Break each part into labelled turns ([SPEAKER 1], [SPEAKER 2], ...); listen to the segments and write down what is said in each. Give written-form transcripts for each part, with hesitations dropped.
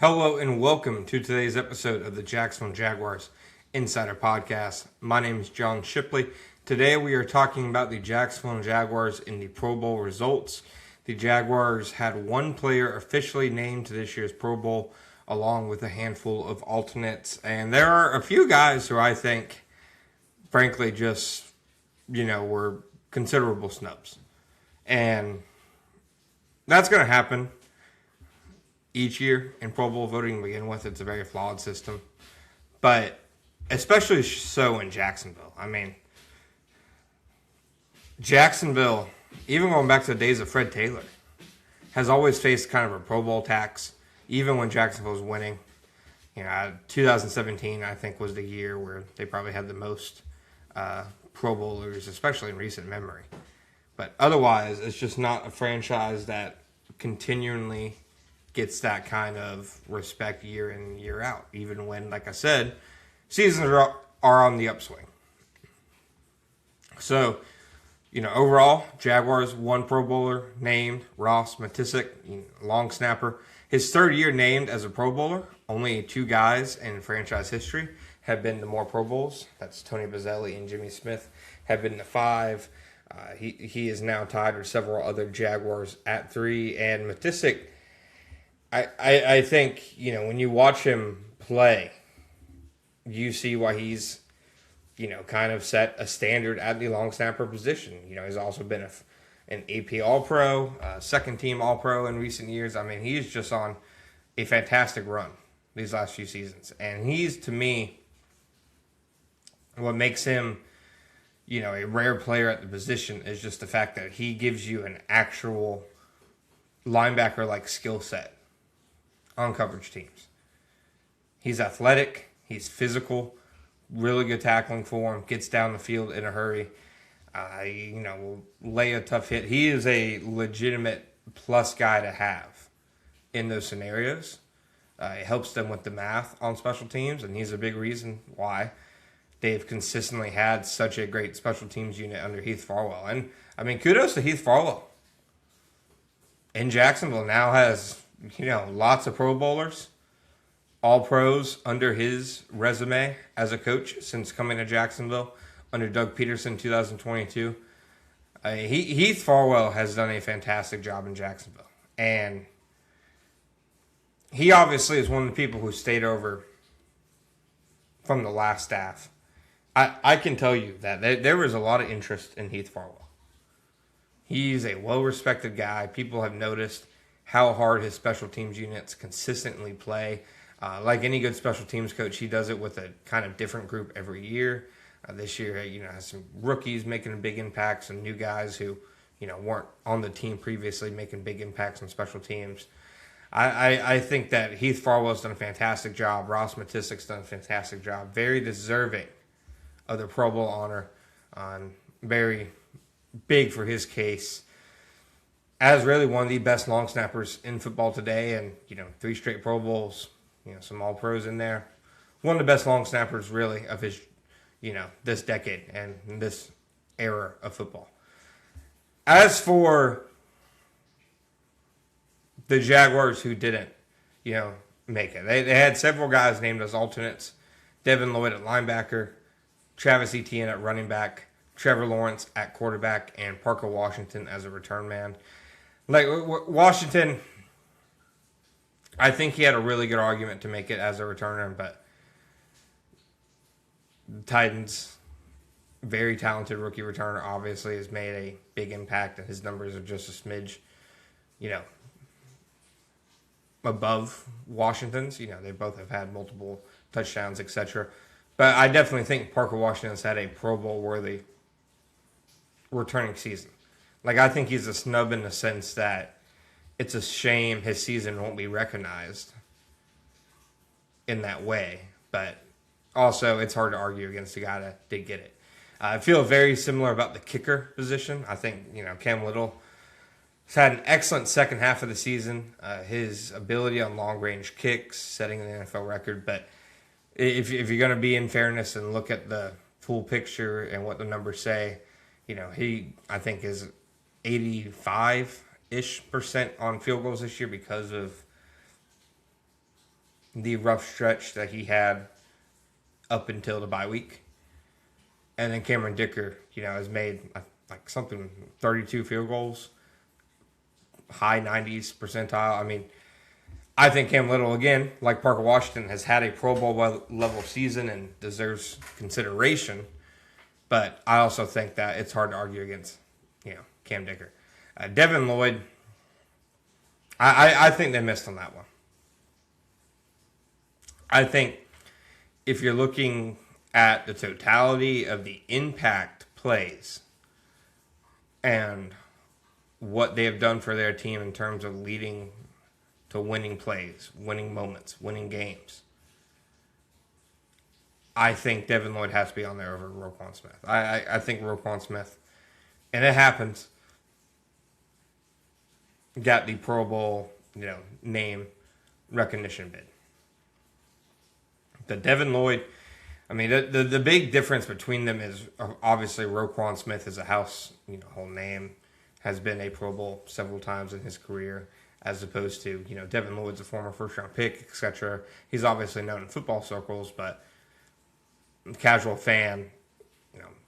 [SPEAKER 1] Hello and welcome to today's episode of the Jacksonville Jaguars Insider Podcast. My name is John Shipley. Today we are talking about the Jacksonville Jaguars in the Pro Bowl results. The Jaguars had one player officially named to this year's Pro Bowl, along with a handful of alternates. And there are a few guys who I think, frankly, just, were considerable snubs. And that's going to happen each year in Pro Bowl voting to begin with. It's a very flawed system. But especially so in Jacksonville. I mean, Jacksonville, even going back to the days of Fred Taylor, has always faced kind of a Pro Bowl tax, even when Jacksonville was winning. 2017, I think, was the year where they probably had the most Pro Bowlers, especially in recent memory. But otherwise, it's just not a franchise that continually gets that kind of respect year in, year out, even when, like I said, seasons are on the upswing. So, overall, Jaguars, one Pro Bowler named, Ross Matisic, long snapper. His third year named as a Pro Bowler. Only two guys in franchise history have been to more Pro Bowls. That's Tony Boselli and Jimmy Smith have been to 5. He is now tied with several other Jaguars at 3. And Matisic, I think, when you watch him play, you see why he's, kind of set a standard at the long snapper position. He's also been an AP All-Pro, second team All-Pro in recent years. I mean, he's just on a fantastic run these last few seasons. And he's, to me, what makes him, a rare player at the position is just the fact that he gives you an actual linebacker-like skill set on coverage teams. He's athletic, he's physical, really good tackling for him, gets down the field in a hurry, will lay a tough hit. He is a legitimate plus guy to have in those scenarios. It helps them with the math on special teams, and he's a big reason why they've consistently had such a great special teams unit under Heath Farwell. And, kudos to Heath Farwell. In Jacksonville now has lots of Pro Bowlers, all pros under his resume as a coach since coming to Jacksonville under Doug Peterson 2022. Heath Farwell has done a fantastic job in Jacksonville. And he obviously is one of the people who stayed over from the last staff. I can tell you that there was a lot of interest in Heath Farwell. He's a well-respected guy. People have noticed how hard his special teams units consistently play. Like any good special teams coach, he does it with a kind of different group every year. This year, has some rookies making a big impact, some new guys who, weren't on the team previously making big impacts on special teams. I think that Heath Farwell's done a fantastic job. Ross Matisic's done a fantastic job. Very deserving of the Pro Bowl honor. Very big for his case. As really one of the best long snappers in football today, and 3 straight Pro Bowls, some All Pros in there. One of the best long snappers really of his, this decade and this era of football. As for the Jaguars who didn't, make it, they had several guys named as alternates. Devin Lloyd at linebacker, Travis Etienne at running back, Trevor Lawrence at quarterback, and Parker Washington as a return man. Like, Washington, I think he had a really good argument to make it as a returner, but the Titans, very talented rookie returner, obviously has made a big impact, and his numbers are just a smidge, above Washington's. They both have had multiple touchdowns, etc. But I definitely think Parker Washington's had a Pro Bowl-worthy returning season. Like, I think he's a snub in the sense that it's a shame his season won't be recognized in that way. But also, it's hard to argue against a guy that did get it. I feel very similar about the kicker position. I think, Cam Little has had an excellent second half of the season. His ability on long-range kicks, setting an NFL record. But if you're going to be in fairness and look at the full picture and what the numbers say, he, I think, is 85-ish% on field goals this year because of the rough stretch that he had up until the bye week. And then Cameron Dicker, has made like something 32 field goals, high 90s percentile. I mean, I think Cam Little, again, like Parker Washington, has had a Pro Bowl level season and deserves consideration. But I also think that it's hard to argue against, Cam Dicker. Devin Lloyd, I think they missed on that one. I think if you're looking at the totality of the impact plays and what they have done for their team in terms of leading to winning plays, winning moments, winning games, I think Devin Lloyd has to be on there over Roquan Smith. I think Roquan Smith, and it happens, got the Pro Bowl, name recognition bid. The Devin Lloyd, I mean, the big difference between them is obviously Roquan Smith is a household name, has been a Pro Bowl several times in his career, as opposed to, Devin Lloyd's a former first-round pick, etc. He's obviously known in football circles, but the casual fan,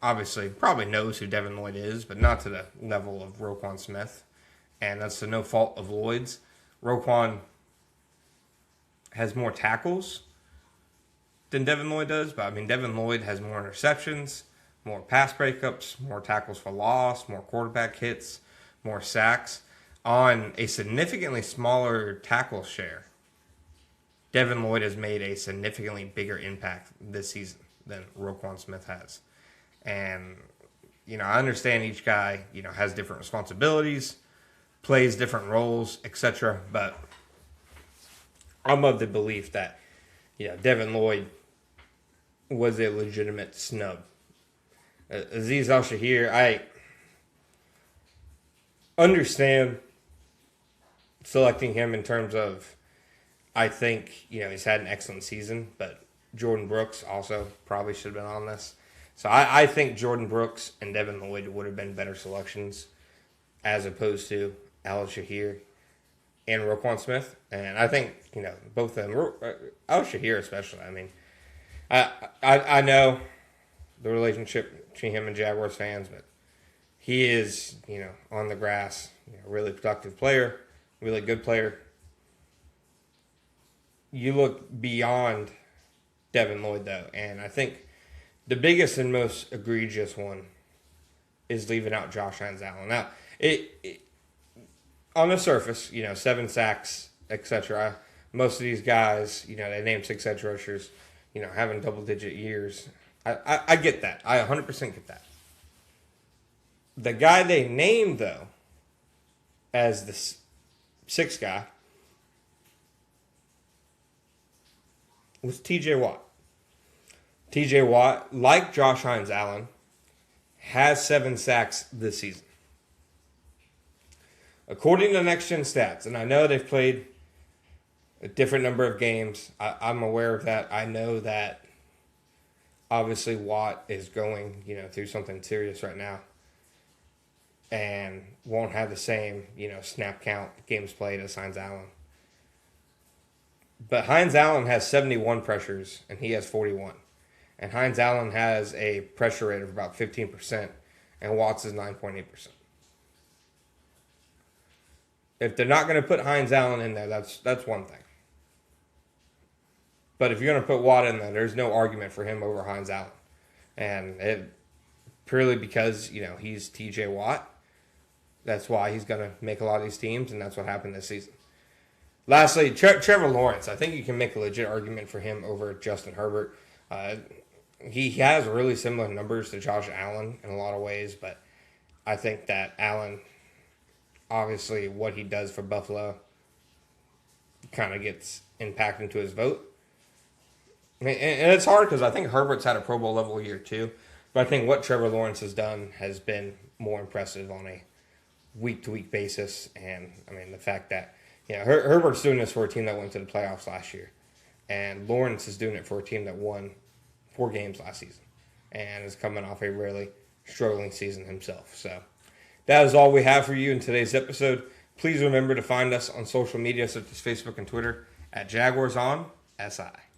[SPEAKER 1] obviously probably knows who Devin Lloyd is, but not to the level of Roquan Smith. And that's to no fault of Lloyd's. Roquan has more tackles than Devin Lloyd does, but I mean, Devin Lloyd has more interceptions, more pass breakups, more tackles for loss, more quarterback hits, more sacks on a significantly smaller tackle share. Devin Lloyd has made a significantly bigger impact this season than Roquan Smith has. And, I understand each guy, has different responsibilities, plays different roles, etc. But I'm of the belief that, Devin Lloyd was a legitimate snub. Azeez Al-Shaair, I understand selecting him in terms of, I think, he's had an excellent season, but Jordan Brooks also probably should have been on this. So I think Jordan Brooks and Devin Lloyd would have been better selections as opposed to Al-Shaair and Roquan Smith. And I think, both of them, Al-Shaair especially, I mean, I know the relationship between him and Jaguars fans, but he is, on the grass, really productive player, really good player. You look beyond Devin Lloyd, though, and I think the biggest and most egregious one is leaving out Josh Hines-Allen. Now, it on the surface, 7 sacks, etc. Most of these guys, they name 6 edge rushers, having double-digit years. I get that. I 100% get that. The guy they named, though, as the 6th guy was T.J. Watt. T.J. Watt, like Josh Hines-Allen, has 7 sacks this season. According to Next Gen Stats, and I know they've played a different number of games. I'm aware of that. I know that obviously Watt is going, through something serious right now and won't have the same, snap count games played as Hines-Allen. But Hines-Allen has 71 pressures, and he has 41. And Hines-Allen has a pressure rate of about 15%, and Watts is 9.8%. If they're not going to put Hines-Allen in there, that's one thing. But if you're going to put Watt in there, there's no argument for him over Hines-Allen. And purely because, he's T.J. Watt, that's why he's going to make a lot of these teams, and that's what happened this season. Lastly, Trevor Lawrence. I think you can make a legit argument for him over Justin Herbert. He has really similar numbers to Josh Allen in a lot of ways, but I think that Allen, obviously what he does for Buffalo, kind of gets impacted into his vote. And it's hard because I think Herbert's had a Pro Bowl level year too, but I think what Trevor Lawrence has done has been more impressive on a week-to-week basis. And, I mean, the fact that, Herbert's doing this for a team that went to the playoffs last year. And Lawrence is doing it for a team that won 4 games last season and is coming off a really struggling season himself. So that is all we have for you in today's episode. Please remember to find us on social media such as Facebook and Twitter at Jaguars On. SI.